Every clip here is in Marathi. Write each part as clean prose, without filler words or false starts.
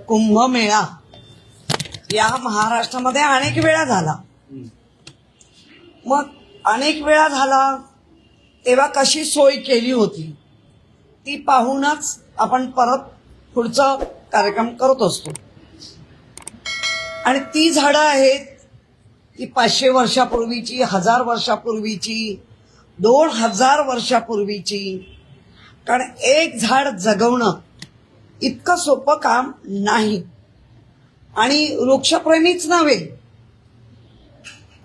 कुंभमेळा या महाराष्ट्रामध्ये अनेक वेळा झाला. मग अनेक वेळा झाला तेव्हा कशी सोय केली होती ती पाहूनच आपण परत पुढचा कार्यक्रम करत असतो. आणि ती झाडं आहेत ती 500 वर्षापूर्वीची, 1000 वर्षापूर्वीची, 2000 वर्षापूर्वीची. कारण एक झाड जगवणं इतकं सोपं काम नाही. आणि वृक्षप्रेमीच नव्हे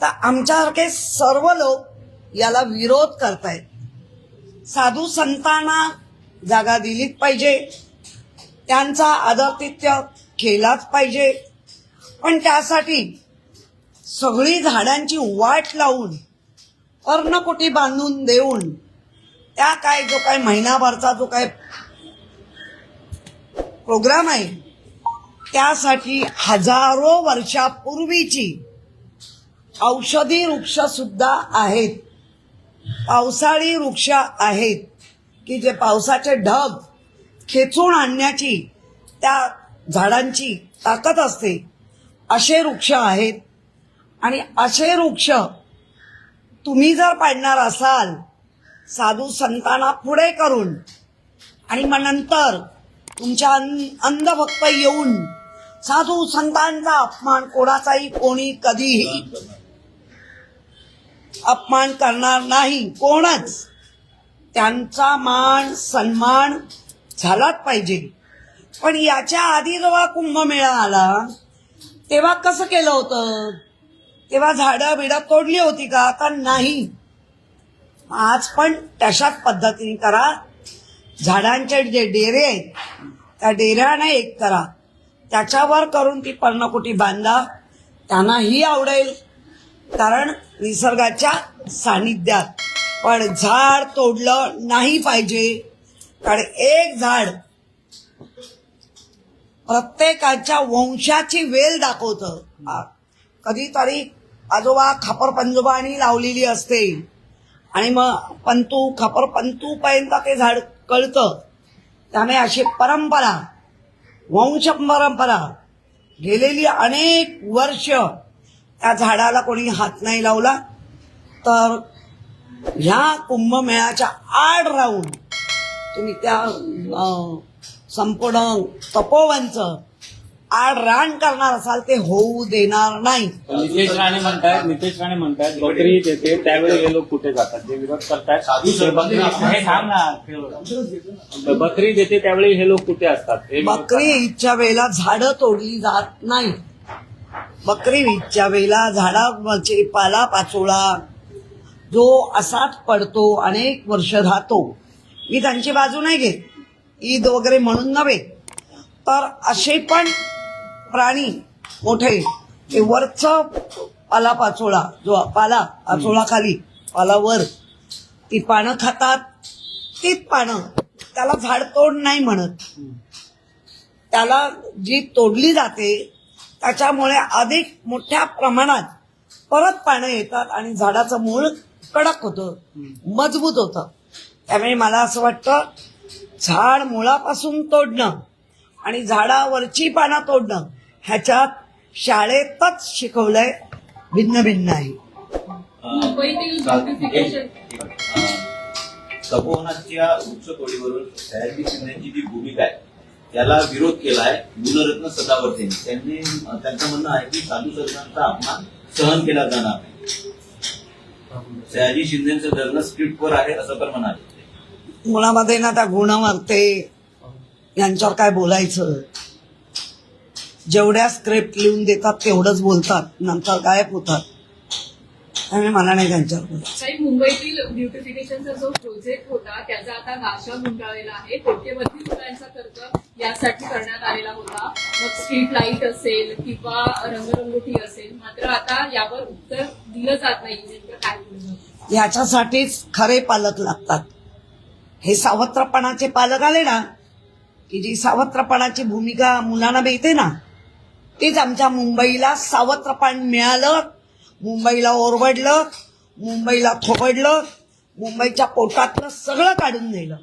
तर आमच्यासारखे सर्व लोक याला विरोध करतायत. साधू संतांना जागा दिलीच पाहिजे, त्यांचा आदरातिथ्य केलाच पाहिजे. पण त्यासाठी सगळी झाडांची वाट लावून पर्णकुटी बांधून देऊन त्या जो काय महिनाभरचा जो काय प्रोग्राम आहे त्यासाठी हजारो वर्षापूर्वीची औषधी वृक्ष सुद्धा आहेत, पावसाळी वृक्ष आहेत की जे पावसाचे ढग खेचून आणण्याची त्या झाडांची ताकद असते, असे वृक्ष आहेत. आणि असे वृक्ष तुम्ही जर पाडणार असाल साधू संतांना पुढे करून आणि मग नंतर तुमच्या अंधभक्त येऊन साधू संतांचा अपमान कोणाचाही कोणी कधीही अपमान करणार नाही. कोणच त्यांचा मान सन्मान झालाच पाहिजे. पण याच्या आधी जेव्हा कुंभमेळा आला तेव्हा कसं केलं होतं? तेव्हा झाडं बिडं तोडली होती का? का नाही. आज पण तशाच पद्धतीने करा. झाडांचे जे डेरे आहेत त्या डेऱ्याने एक करा, त्याच्यावर करून ती पर्णकुटी बांधा. त्यांनाही आवडेल कारण निसर्गाच्या सानिध्यात. पण झाड तोडलं नाही पाहिजे. कारण एक झाड प्रत्येकाच्या वंशाची वेल दाखवतं. कधीतरी आजोबा खापर पंजोबानी लावलेली असते आणि मग खापर पंतू पर्यंत ते झाड कळतं. त्यामुळे अशी परंपरा, वंश परंपरा गेलेली अनेक वर्ष त्या झाडाला कोणी हात नाही लावला. तर ह्या कुंभमेळ्याच्या आड राहून तुम्ही त्या संपूर्ण तपोवनचं आड रान करणार असाल ते होऊ देणार नाही. नितेश राणे म्हणतात बकरी देते त्यावेळी हे लोक कुठे जातात? जे विरोध करतात बकरी देते त्यावेळी हे लोक कुठे असतात? बकरी ईदच्या वेळेला झाडं तोडली जात नाही. बकरी ईदच्या वेळेला झाडाचे पाला पाचोळा जो असाच पडतो, अनेक वर्ष राहतो. मी त्यांची बाजू नाही घेत, ईद वगैरे म्हणून नव्हे. तर असे पण प्राणी मोठे ते वरचं पाला पाचोळा जो पाला पाचोळा खाली पालावर ती पानं खातात. तीच पानं, त्याला झाडतोड नाही म्हणत. त्याला जी तोडली जाते त्याच्यामुळे अधिक मोठ्या प्रमाणात परत पानं येतात आणि झाडाचं मूळ कडक होतं, मजबूत होतं. त्यामुळे मला असं वाटतं झाड मुळापासून तोडणं आणि झाडावरची पानं तोडणं ह्याच्यात शाळेतच शिकवलंय भिन्न भिन्न आहे. तपोवनाच्या वृक्षतोडीवरून सयाजी शिंदेची जी भूमिका आहे त्याला विरोध केलाय गुणरत्न सदावर्तेंनी. त्यांचं म्हणणं आहे की साधू संतांचा अपमान सहन केला जाणार नाही. सयाजी शिंदेचं धरणं स्क्रिप्टवर आहे असं पण म्हणाले. मुळामध्ये ना त्या गुणवर्ते यांच्यावर काय बोलायचं? जेवढ्या स्क्रिप्ट लिहून देतात तेवढंच बोलतात, नंतर गायब होतात. त्यामुळे मला नाही त्यांच्यावर बोलायचं. मुंबईतील ब्युटिफिकेशनचा जो प्रोजेक्ट होता त्याचा आता गाशा गुंडाळलेला आहे. कोट्यवधी रुपयांचा खर्च यासाठी करण्यात आलेला होता. मग स्ट्रीट लाईट असेल किंवा रंगरंगोटी असेल, मात्र आता यावर उत्तर दिलं जात नाही. नेमकं काय? याच्यासाठीच खरे पालक लागतात. हे सावत्रपणाचे पालक आले ना की जी सावत्रपणाची भूमिका मुलांना मिळते ना, तीच आमच्या मुंबईला सावत्रपण मिळालं. मुंबईला ओरबडलं, मुंबईला थोबडलं, मुंबईच्या पोटातलं सगळं काढून नेलं.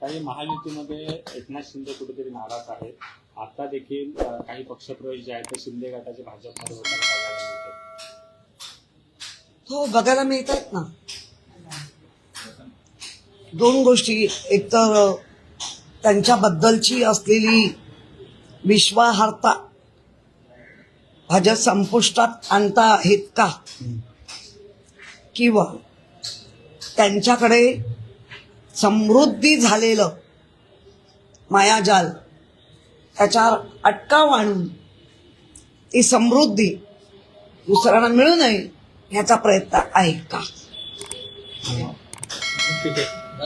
काही महायुतीमध्ये एकनाथ शिंदे कुठेतरी नाराज आहेत. आता देखील काही पक्षप्रवेश जे आहेत ते शिंदे गटाचे भाजपमध्ये होताना बघायला मिळते. हो, बघायला मिळत आहेत ना. दोन गोष्टी, एकतर त्यांच्याबद्दलची असलेली विश्वासार्हता भाजप संपुष्टात आणता आहेत का, किंवा त्यांच्याकडे समृद्धी झालेलं मायाजाल त्याच्यावर अटकाव आणून ती समृद्धी दुसऱ्यांना मिळू नये ह्याचा प्रयत्न आहे का.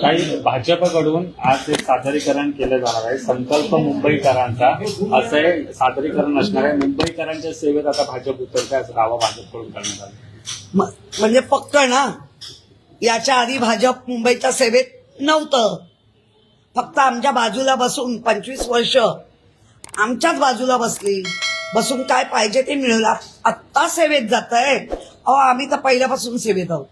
काही भाजपकडून आज एक सादरीकरण केलं जाणार आहे, संकल्प मुंबईकरांचा असं हे सादरीकरण असणार आहे. मुंबईकरांच्या सेवेत आता भाजप उतरते असं दावा भाजपकडून करण्यात आला. म्हणजे पक्क ना, याच्या आधी भाजप मुंबईच्या सेवेत नव्हतं. फक्त आमच्या बाजूला बसून 25 वर्ष आमच्याच बाजूला बसून काय पाहिजे ते मिळवलं. आत्ता सेवेत जात आहे. अहो, आम्ही तर पहिल्यापासून सेवेत आहोत.